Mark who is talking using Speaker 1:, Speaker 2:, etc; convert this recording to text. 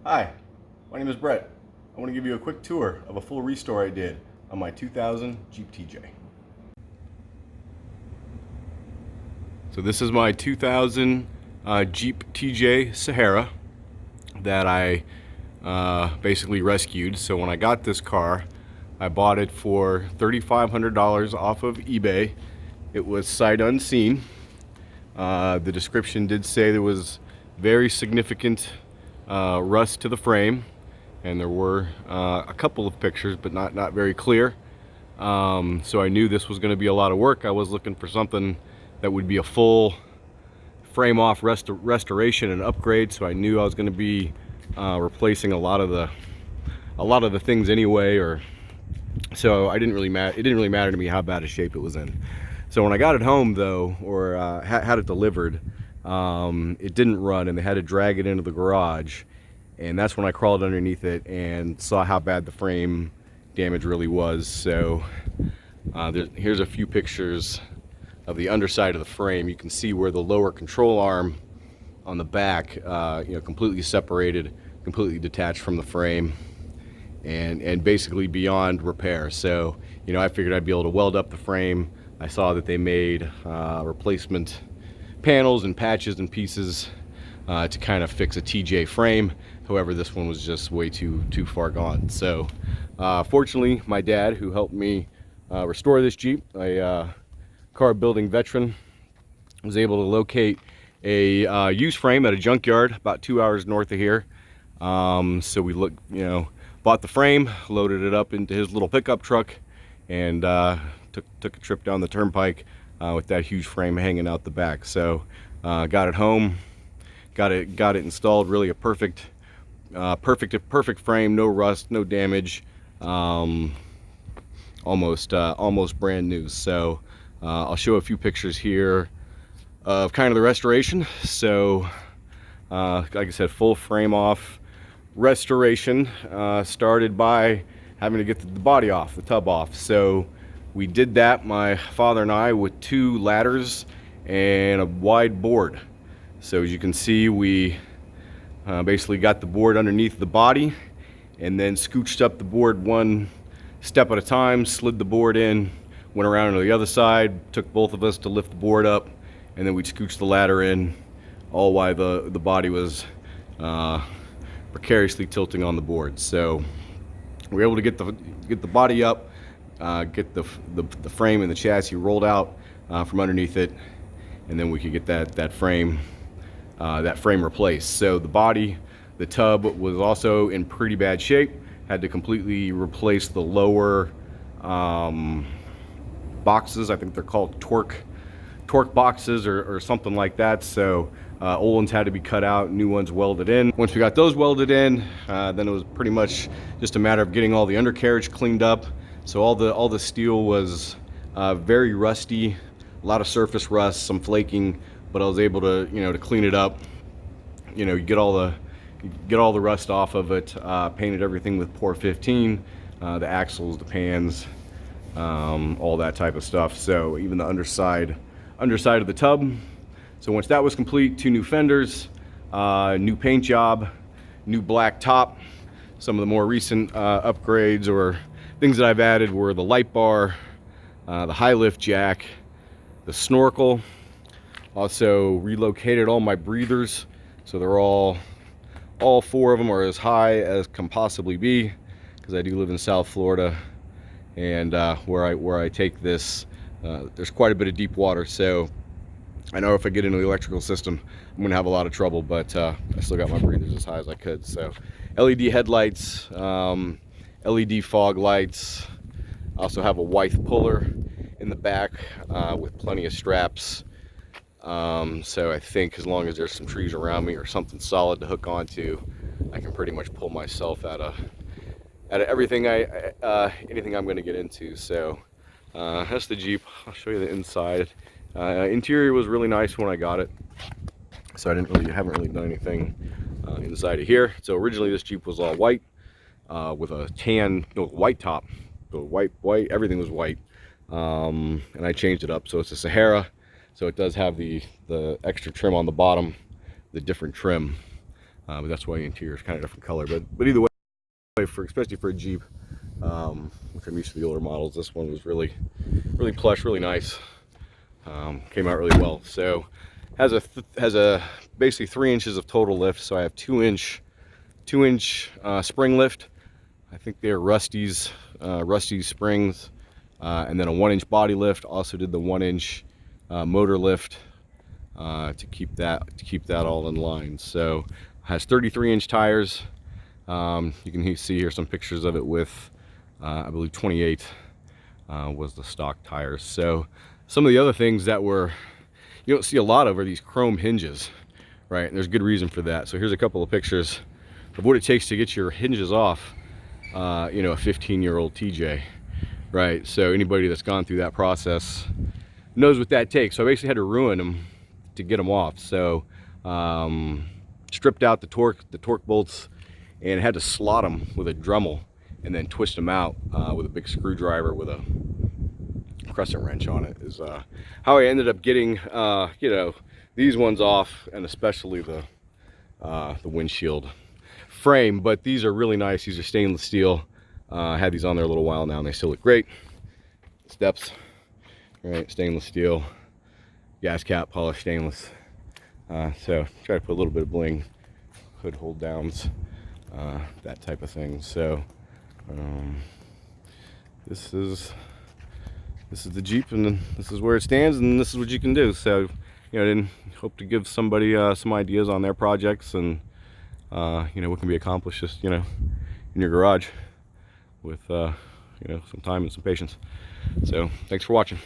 Speaker 1: Hi, my name is Brett. I want to give you a quick tour of a full restore I did on my 2000 Jeep TJ. So this is my 2000 Jeep TJ Sahara that I basically rescued. So when I got this car, I bought it for $3,500 off of eBay. It was sight unseen. The description did say there was very significant rust to the frame, and there were a couple of pictures, but not very clear. So I knew this was going to be a lot of work. I was looking for something that would be a full frame off restoration and upgrade. So I knew I was going to be replacing a lot of the things anyway, so it didn't really matter to me how bad a shape it was in. So when I got it home though, or had it delivered, it didn't run, and they had to drag it into the garage, and that's when I crawled underneath it and saw how bad the frame damage really was. So here's a few pictures of the underside of the frame. You can see where the lower control arm on the back, completely separated, completely detached from the frame, and basically beyond repair. So I figured I'd be able to weld up the frame. I saw that they made replacement panels and patches and pieces to kind of fix a TJ frame. However, this one was just way too far gone. So fortunately, my dad, who helped me restore this Jeep, a car building veteran, was able to locate a used frame at a junkyard about 2 hours north of here. So we bought the frame, loaded it up into his little pickup truck, and took a trip down the turnpike with that huge frame hanging out the back. So got it home, got it installed. Really a perfect frame, no rust, no damage, almost brand new. So I'll show a few pictures here of kind of the restoration. So like I said, full frame off restoration. Started by having to get the body off, the tub off. So we did that, my father and I, with 2 ladders and a wide board. So as you can see, we basically got the board underneath the body and then scooched up the board one step at a time, slid the board in, went around to the other side, took both of us to lift the board up, and then we scooched the ladder in, all while the body was precariously tilting on the board. So we were able to get the body up, get the frame and the chassis rolled out from underneath it, and then we could get that frame replaced. So the body, the tub, was also in pretty bad shape. Had to completely replace the lower boxes. I think they're called torque boxes or something like that. So old ones had to be cut out, new ones welded in. Once we got those welded in, then it was pretty much just a matter of getting all the undercarriage cleaned up. So all the steel was very rusty, a lot of surface rust, some flaking, but I was able to to clean it up. You get all the rust off of it. Painted everything with Pour 15, the axles, the pans, all that type of stuff. So even the underside of the tub. So once that was complete, 2 new fenders, new paint job, new black top. Some of the more recent upgrades or things that I've added were the light bar, the high lift jack, the snorkel. Also relocated all my breathers, so they're all 4 of them are as high as can possibly be, because I do live in South Florida, and where I take this, there's quite a bit of deep water. So I know if I get into the electrical system, I'm gonna have a lot of trouble, but I still got my breathers as high as I could. So LED headlights, LED fog lights. I also have a Wythe puller in the back with plenty of straps. So I think as long as there's some trees around me or something solid to hook onto, I can pretty much pull myself out of everything anything I'm going to get into. So that's the Jeep. I'll show you the inside. Interior was really nice when I got it, so I haven't really done anything inside of here. So originally this Jeep was all white with a white top. So white, everything was white, and I changed it up. So it's a Sahara. So it does have the extra trim on the bottom, the different trim. but that's why the interior is kind of different color. But either way, especially for a Jeep, which I'm used to the older models, this one was really plush, really nice. Came out really well. So has a basically 3 inches of total lift. So I have 2-inch spring lift. I think they're Rusty's springs, and then a 1-inch body lift. Also did the 1-inch motor lift to keep that all in line. So has 33-inch tires. You can see here some pictures of it with I believe 28 was the stock tires. So some of the other things that you don't see a lot of are these chrome hinges, right? And there's good reason for that. So here's a couple of pictures of what it takes to get your hinges off, you know, a 15-year-old TJ, right? So anybody that's gone through that process knows what that takes. So I basically had to ruin them to get them off. So stripped out the torque bolts and had to slot them with a Dremel and then twist them out with a big screwdriver with a crescent wrench on it, is how I ended up getting you know, these ones off, and especially the windshield frame. But these are really nice. These are stainless steel. I had these on there a little while now and they still look great. Steps, right, stainless steel, gas cap, polished stainless. So try to put a little bit of bling, hood hold downs, that type of thing. So this is the Jeep, and this is where it stands, and this is what you can do. So, you know, I didn't hope to give somebody some ideas on their projects, and you know, what can be accomplished just, you know, in your garage with you know, some time and some patience. So thanks for watching.